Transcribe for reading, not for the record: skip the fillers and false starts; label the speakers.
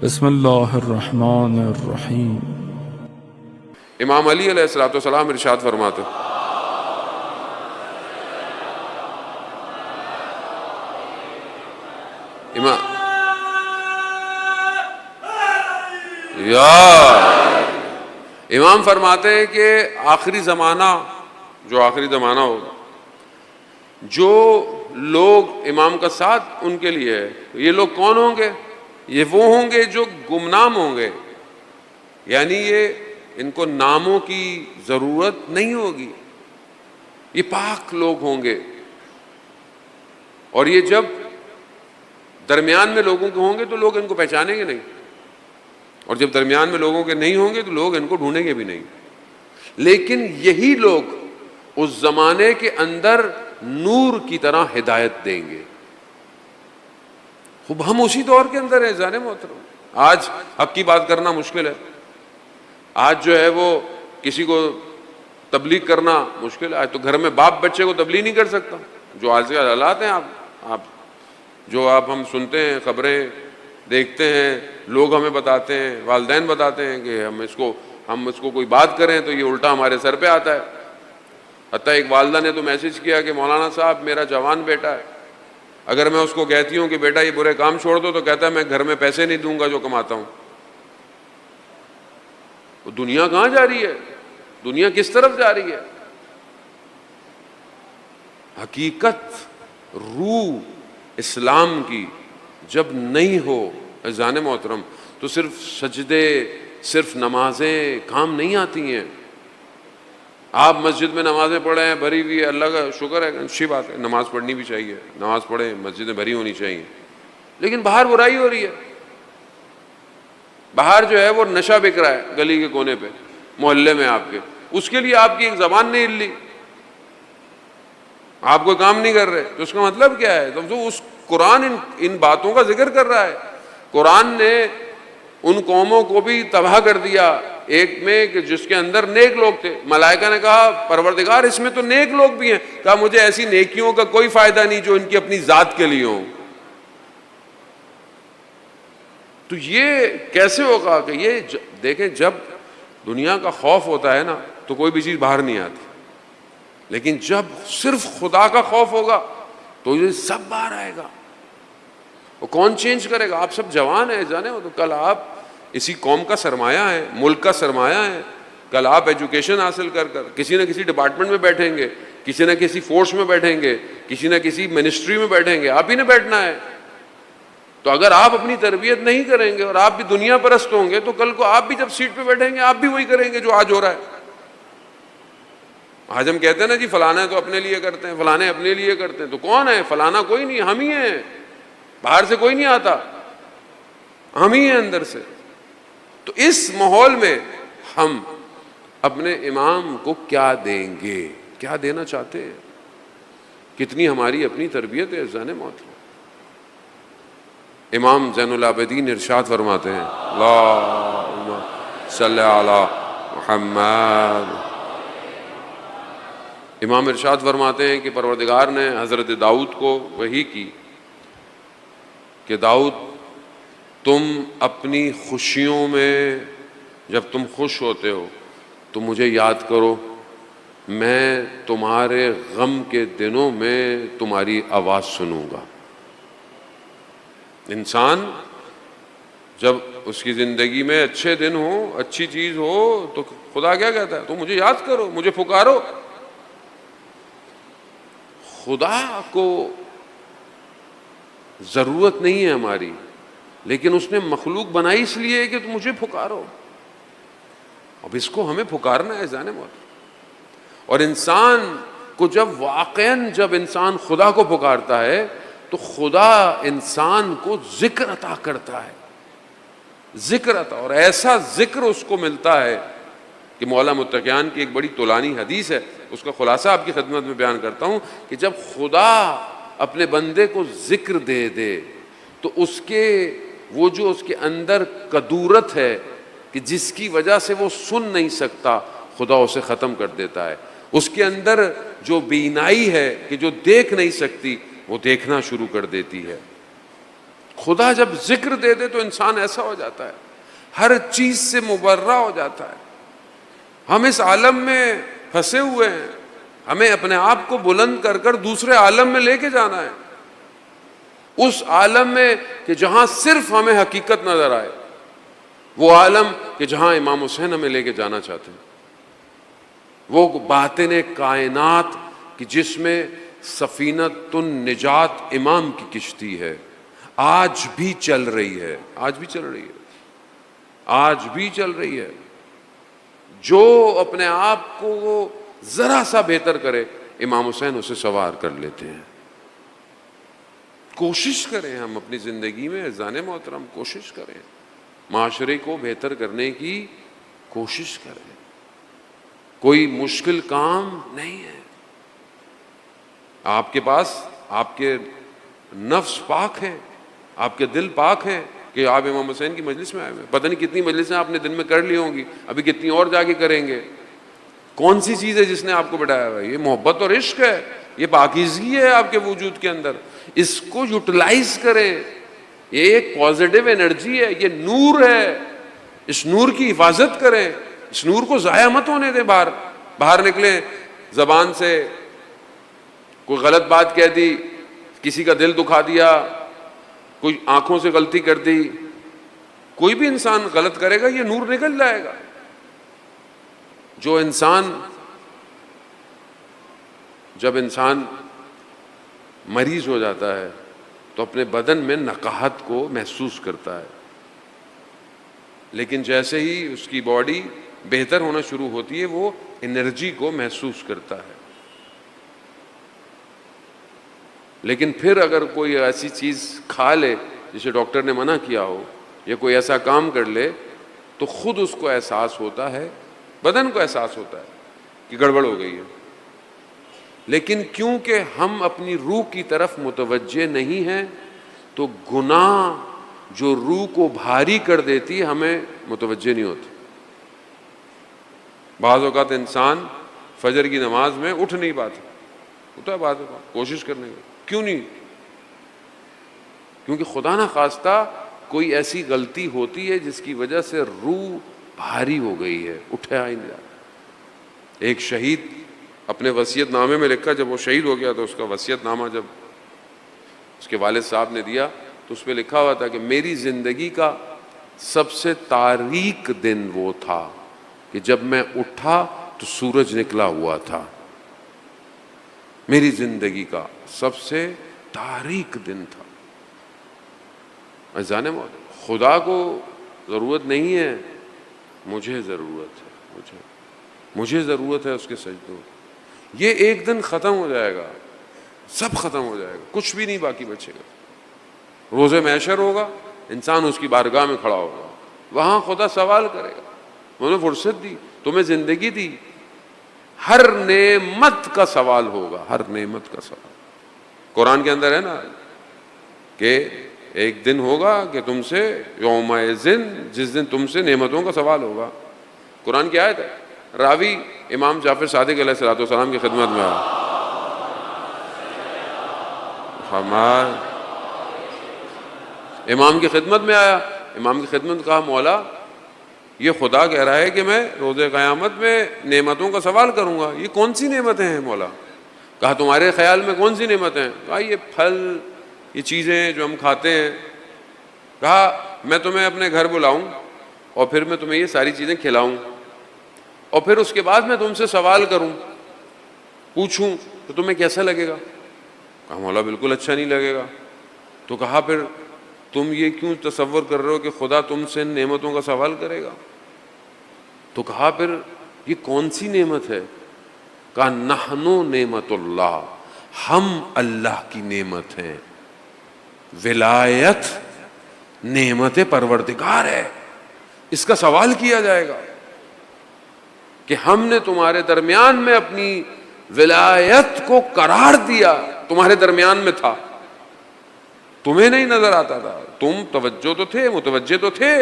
Speaker 1: بسم اللہ الرحمن الرحیم۔
Speaker 2: امام علی علیہ الصلوۃ والسلام ارشاد فرماتے امام فرماتے ہیں کہ آخری زمانہ ہوگا، جو لوگ امام کا ساتھ ان کے لیے ہے، یہ لوگ کون ہوں گے؟ یہ وہ ہوں گے جو گمنام ہوں گے، یعنی ان کو ناموں کی ضرورت نہیں ہوگی، یہ پاک لوگ ہوں گے، اور یہ جب درمیان میں لوگوں کے ہوں گے تو لوگ ان کو پہچانیں گے نہیں، اور جب درمیان میں لوگوں کے نہیں ہوں گے تو لوگ ان کو ڈھونڈیں گے بھی نہیں۔ لیکن یہی لوگ اس زمانے کے اندر نور کی طرح ہدایت دیں گے۔ خوب ہم اسی دور کے اندر ہیں جانے محترم۔ آج حق کی بات کرنا مشکل ہے، آج جو ہے وہ کسی کو تبلیغ کرنا مشکل ہے۔ آج تو گھر میں باپ بچے کو تبلیغ نہیں کر سکتا۔ جو آج کے حالات ہیں، آپ ہم سنتے ہیں، خبریں دیکھتے ہیں، لوگ ہمیں بتاتے ہیں، والدین بتاتے ہیں کہ ہم اس کو کوئی بات کریں تو یہ الٹا ہمارے سر پہ آتا ہے۔ حتیٰ ایک والدہ نے تو میسج کیا کہ مولانا صاحب میرا جوان بیٹا ہے، اگر میں اس کو کہتی ہوں کہ بیٹا یہ برے کام چھوڑ دو تو کہتا ہے میں گھر میں پیسے نہیں دوں گا جو کماتا ہوں۔ دنیا کہاں جا رہی ہے؟ دنیا کس طرف جا رہی ہے؟ حقیقت روح اسلام کی جب نہیں ہو اذان محترم تو صرف سجدے، صرف نمازیں کام نہیں آتی ہیں۔ آپ مسجد میں نمازیں پڑھیں ہیں بھری ہوئی ہے، اللہ کا شکر ہے، اچھی بات ہے، نماز پڑھنی بھی چاہیے، نماز پڑھیں، مسجدیں بھری ہونی چاہیے، لیکن باہر برائی ہو رہی ہے۔ باہر جو ہے وہ نشہ بک رہا ہے گلی کے کونے پہ، محلے میں آپ کے، اس کے لیے آپ کی ایک زبان نہیں ہلی، آپ کوئی کام نہیں کر رہے، تو اس کا مطلب کیا ہے؟ تو اس قرآن ان باتوں کا ذکر کر رہا ہے۔ قرآن نے ان قوموں کو بھی تباہ کر دیا، ایک میں کہ جس کے اندر نیک لوگ تھے۔ ملائکہ نے کہا پروردگار اس میں تو نیک لوگ بھی ہیں، کہا مجھے ایسی نیکیوں کا کوئی فائدہ نہیں جو ان کی اپنی ذات کے لیے ہوں۔ تو یہ کیسے ہوگا کہ یہ دیکھیں، جب دنیا کا خوف ہوتا ہے نا تو کوئی بھی چیز باہر نہیں آتی، لیکن جب صرف خدا کا خوف ہوگا تو یہ سب باہر آئے گا۔ وہ کون چینج کرے گا؟ آپ سب جوان ہیں جانے ہو، تو کل آپ اسی قوم کا سرمایہ ہے، ملک کا سرمایہ ہے۔ کل آپ ایجوکیشن حاصل کر کسی نہ کسی ڈپارٹمنٹ میں بیٹھیں گے، کسی نہ کسی فورس میں بیٹھیں گے، کسی نہ کسی منسٹری میں بیٹھیں گے، آپ ہی نے بیٹھنا ہے۔ تو اگر آپ اپنی تربیت نہیں کریں گے اور آپ بھی دنیا پرست ہوں گے تو کل کو آپ بھی جب سیٹ پہ بیٹھیں گے آپ بھی وہی کریں گے جو آج ہو رہا ہے۔ آج ہم کہتے ہیں نا جی فلانا تو اپنے لیے کرتے ہیں، فلانے اپنے لیے کرتے ہیں، تو کون ہے فلانا؟ کوئی نہیں، ہم ہی ہیں، باہر سے کوئی نہیں آتا، ہم ہی ہیں اندر سے۔ تو اس ماحول میں ہم اپنے امام کو کیا دیں گے؟ کیا دینا چاہتے ہیں؟ کتنی ہماری اپنی تربیت ہے ذہن موت۔ امام زین العابدین ارشاد فرماتے ہیں اللہم صلی علی محمد۔ امام ارشاد فرماتے ہیں کہ پروردگار نے حضرت داؤد کو وحی کی کہ داؤد تم اپنی خوشیوں میں جب تم خوش ہوتے ہو تو مجھے یاد کرو، میں تمہارے غم کے دنوں میں تمہاری آواز سنوں گا۔ انسان جب اس کی زندگی میں اچھے دن ہو، اچھی چیز ہو، تو خدا کیا کہتا ہے؟ تو مجھے یاد کرو، مجھے پکارو۔ خدا کو ضرورت نہیں ہے ہماری، لیکن اس نے مخلوق بنائی اس لیے کہ تم مجھے پکارو۔ اب اس کو ہمیں پکارنا ہے جانے موت۔ اور انسان کو جب انسان خدا کو پکارتا ہے تو خدا انسان کو ذکر عطا کرتا ہے، ذکر عطا، اور ایسا ذکر اس کو ملتا ہے کہ مولا متقیان کی ایک بڑی طولانی حدیث ہے، اس کا خلاصہ آپ کی خدمت میں بیان کرتا ہوں کہ جب خدا اپنے بندے کو ذکر دے دے تو اس کے اندر کدورت ہے کہ جس کی وجہ سے وہ سن نہیں سکتا، خدا اسے ختم کر دیتا ہے۔ اس کے اندر جو بینائی ہے کہ جو دیکھ نہیں سکتی وہ دیکھنا شروع کر دیتی ہے۔ خدا جب ذکر دے دے تو انسان ایسا ہو جاتا ہے، ہر چیز سے مبرہ ہو جاتا ہے۔ ہم اس عالم میں پھنسے ہوئے ہیں، ہمیں اپنے آپ کو بلند کر کر دوسرے عالم میں لے کے جانا ہے، اس عالم میں کہ جہاں صرف ہمیں حقیقت نظر آئے، وہ عالم کہ جہاں امام حسین ہمیں لے کے جانا چاہتے ہیں، وہ باطن کائنات کہ جس میں سفینۃ النجات امام کی کشتی ہے، آج بھی چل رہی ہے، آج بھی چل رہی ہے، آج بھی چل رہی ہے۔ جو اپنے آپ کو وہ ذرا سا بہتر کرے، امام حسین اسے سوار کر لیتے ہیں۔ کوشش کریں ہم اپنی زندگی میں عزیزان محترم، کوشش کریں، معاشرے کو بہتر کرنے کی کوشش کریں۔ کوئی مشکل کام نہیں ہے، آپ کے پاس آپ کے نفس پاک ہے، آپ کے دل پاک ہے کہ آپ امام حسین کی مجلس میں آئے ہوئے، پتہ نہیں کتنی مجلسیں آپ نے دن میں کر لی ہوں گی، ابھی کتنی اور جا کے کریں گے۔ کون سی چیز ہے جس نے آپ کو بٹھایا ہوا ہے؟ یہ محبت اور عشق ہے، یہ پاکیزگی ہے آپ کے وجود کے اندر، اس کو یوٹیلائز کریں، یہ ایک پازیٹیو انرجی ہے، یہ نور ہے، اس نور کی حفاظت کریں، اس نور کو ضائع مت ہونے دیں۔ باہر نکلیں، زبان سے کوئی غلط بات کہہ دی، کسی کا دل دکھا دیا، کوئی آنکھوں سے غلطی کر دی، کوئی بھی انسان غلط کرے گا یہ نور نکل جائے گا۔ جب انسان مریض ہو جاتا ہے تو اپنے بدن میں نقاہت کو محسوس کرتا ہے، لیکن جیسے ہی اس کی باڈی بہتر ہونا شروع ہوتی ہے وہ انرجی کو محسوس کرتا ہے۔ لیکن پھر اگر کوئی ایسی چیز کھا لے جسے ڈاکٹر نے منع کیا ہو، یا کوئی ایسا کام کر لے، تو خود اس کو احساس ہوتا ہے، بدن کو احساس ہوتا ہے کہ گڑبڑ ہو گئی ہے۔ لیکن کیونکہ ہم اپنی روح کی طرف متوجہ نہیں ہیں تو گناہ جو روح کو بھاری کر دیتی ہے ہمیں متوجہ نہیں ہوتی۔ بعض اوقات انسان فجر کی نماز میں اٹھ نہیں پاتا، ہوتا ہے بعض اوقات کوشش کرنے کا، کیوں نہیں؟ کیونکہ خدا نہ خواستہ کوئی ایسی غلطی ہوتی ہے جس کی وجہ سے روح بھاری ہو گئی ہے، اٹھا ہی نہیں جاتا۔ ایک شہید اپنے وصیت نامے میں لکھا، جب وہ شہید ہو گیا تو اس کا وصیت نامہ جب اس کے والد صاحب نے دیا تو اس پہ لکھا ہوا تھا کہ میری زندگی کا سب سے تاریک دن وہ تھا کہ جب میں اٹھا تو سورج نکلا ہوا تھا۔ میری زندگی کا سب سے تاریک دن تھا۔ عزیزان محترم، خدا کو ضرورت نہیں ہے، مجھے ضرورت ہے، مجھے ضرورت ہے اس کے سجدوں۔ یہ ایک دن ختم ہو جائے گا، سب ختم ہو جائے گا، کچھ بھی نہیں باقی بچے گا۔ روز محشر ہوگا، انسان اس کی بارگاہ میں کھڑا ہوگا، وہاں خدا سوال کرے گا، انہوں نے فرصت دی، تمہیں زندگی دی، ہر نعمت کا سوال ہوگا، ہر نعمت کا سوال۔ قرآن کے اندر ہے نا کہ ایک دن ہوگا کہ تم سے یومئذ، جس دن تم سے نعمتوں کا سوال ہوگا۔ قرآن کی آیت ہے، راوی امام جعفر صادق علیہ الصلوۃ والسلام کی خدمت میں آیا، امام کی خدمت میں آیا، امام کی خدمت میں کہا مولا یہ خدا کہہ رہا ہے کہ میں روز قیامت میں نعمتوں کا سوال کروں گا، یہ کون سی نعمتیں ہیں مولا؟ کہا تمہارے خیال میں کون سی نعمتیں ہیں؟ کہا یہ پھل، یہ چیزیں جو ہم کھاتے ہیں۔ کہا میں تمہیں اپنے گھر بلاؤں اور پھر میں تمہیں یہ ساری چیزیں کھلاؤں اور پھر اس کے بعد میں تم سے سوال کروں، پوچھوں تو تمہیں کیسا لگے گا؟ کہا مولا بالکل اچھا نہیں لگے گا۔ تو کہا پھر تم یہ کیوں تصور کر رہے ہو کہ خدا تم سے نعمتوں کا سوال کرے گا؟ تو کہا پھر یہ کون سی نعمت ہے؟ کہا نحنو نعمت اللہ، ہم اللہ کی نعمت ہیں، ولایت نعمت پروردگار ہے، اس کا سوال کیا جائے گا کہ ہم نے تمہارے درمیان میں اپنی ولایت کو قرار دیا، تمہارے درمیان میں تھا، تمہیں نہیں نظر آتا تھا، تم توجہ تو تھے، متوجہ تو تھے،